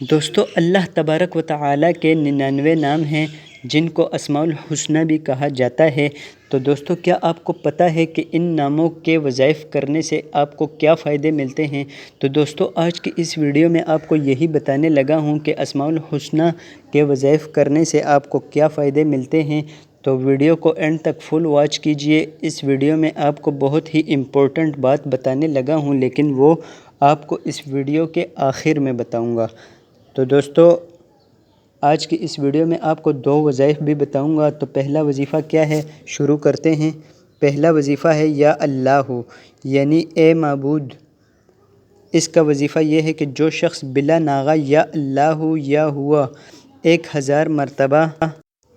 دوستو اللہ تبارک و تعالیٰ کے 99 نام ہیں جن کو اسماء الحسنی بھی کہا جاتا ہے۔ تو دوستو کیا آپ کو پتہ ہے کہ ان ناموں کے وظائف کرنے سے آپ کو کیا فائدے ملتے ہیں؟ تو دوستو آج کی اس ویڈیو میں آپ کو یہی بتانے لگا ہوں کہ اسماء الحسنی کے وظائف کرنے سے آپ کو کیا فائدے ملتے ہیں۔ تو ویڈیو کو اینڈ تک فل واچ کیجئے۔ اس ویڈیو میں آپ کو بہت ہی امپورٹنٹ بات بتانے لگا ہوں لیکن وہ آپ کو اس ویڈیو کے آخر میں بتاؤں گا۔ تو دوستو آج کی اس ویڈیو میں آپ کو 2 وظائف بھی بتاؤں گا۔ تو پہلا وظیفہ کیا ہے، شروع کرتے ہیں۔ پہلا وظیفہ ہے یا اللہ، یعنی اے معبود۔ اس کا وظیفہ یہ ہے کہ جو شخص بلا ناغہ یا اللہ یا ہوا 1000 مرتبہ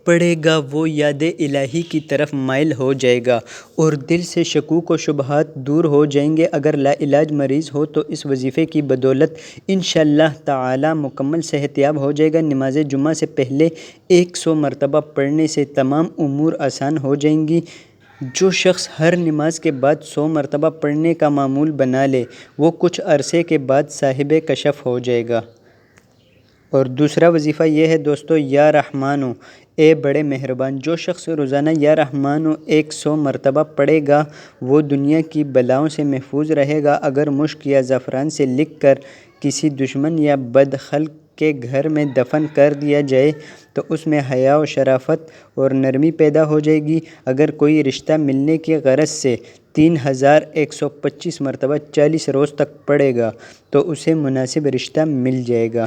پڑھے گا وہ یاد الہی کی طرف مائل ہو جائے گا اور دل سے شکوک و شبہات دور ہو جائیں گے۔ اگر لا علاج مریض ہو تو اس وظیفے کی بدولت انشاءاللہ تعالی مکمل صحت یاب ہو جائے گا۔ نماز جمعہ سے پہلے 100 مرتبہ پڑھنے سے تمام امور آسان ہو جائیں گی۔ جو شخص ہر نماز کے بعد 100 مرتبہ پڑھنے کا معمول بنا لے وہ کچھ عرصے کے بعد صاحب کشف ہو جائے گا۔ اور دوسرا وظیفہ یہ ہے دوستو، یا رحمانو، اے بڑے مہربان۔ جو شخص روزانہ یا رحمانو 100 مرتبہ پڑھے گا وہ دنیا کی بلاؤں سے محفوظ رہے گا۔ اگر مشک یا زعفران سے لکھ کر کسی دشمن یا بدخلق کے گھر میں دفن کر دیا جائے تو اس میں حیا و شرافت اور نرمی پیدا ہو جائے گی۔ اگر کوئی رشتہ ملنے کی غرض سے 3125 مرتبہ 40 روز تک پڑھے گا تو اسے مناسب رشتہ مل جائے گا۔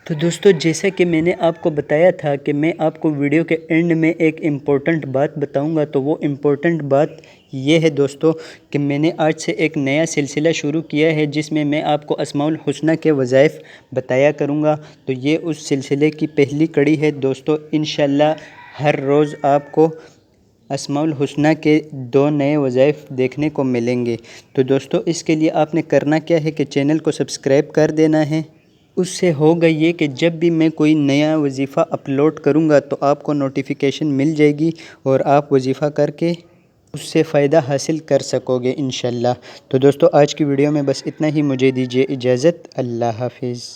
تو دوستو جیسا کہ میں نے آپ کو بتایا تھا کہ میں آپ کو ویڈیو کے اینڈ میں ایک امپورٹنٹ بات بتاؤں گا، تو وہ امپورٹنٹ بات یہ ہے دوستو کہ میں نے آج سے ایک نیا سلسلہ شروع کیا ہے جس میں آپ کو اسماء الحسنی کے وظائف بتایا کروں گا۔ تو یہ اس سلسلے کی پہلی کڑی ہے دوستو۔ انشاءاللہ ہر روز آپ کو اسماء الحسنی کے 2 نئے وظائف دیکھنے کو ملیں گے۔ تو دوستو اس کے لیے آپ نے کرنا کیا ہے کہ چینل کو سبسکرائب کر دینا ہے۔ اس سے ہوگا یہ کہ جب بھی میں کوئی نیا وظیفہ اپلوڈ کروں گا تو آپ کو نوٹیفیکیشن مل جائے گی اور آپ وظیفہ کر کے اس سے فائدہ حاصل کر سکو گے انشاءاللہ۔ تو دوستو آج کی ویڈیو میں بس اتنا ہی، مجھے دیجیے اجازت، اللہ حافظ۔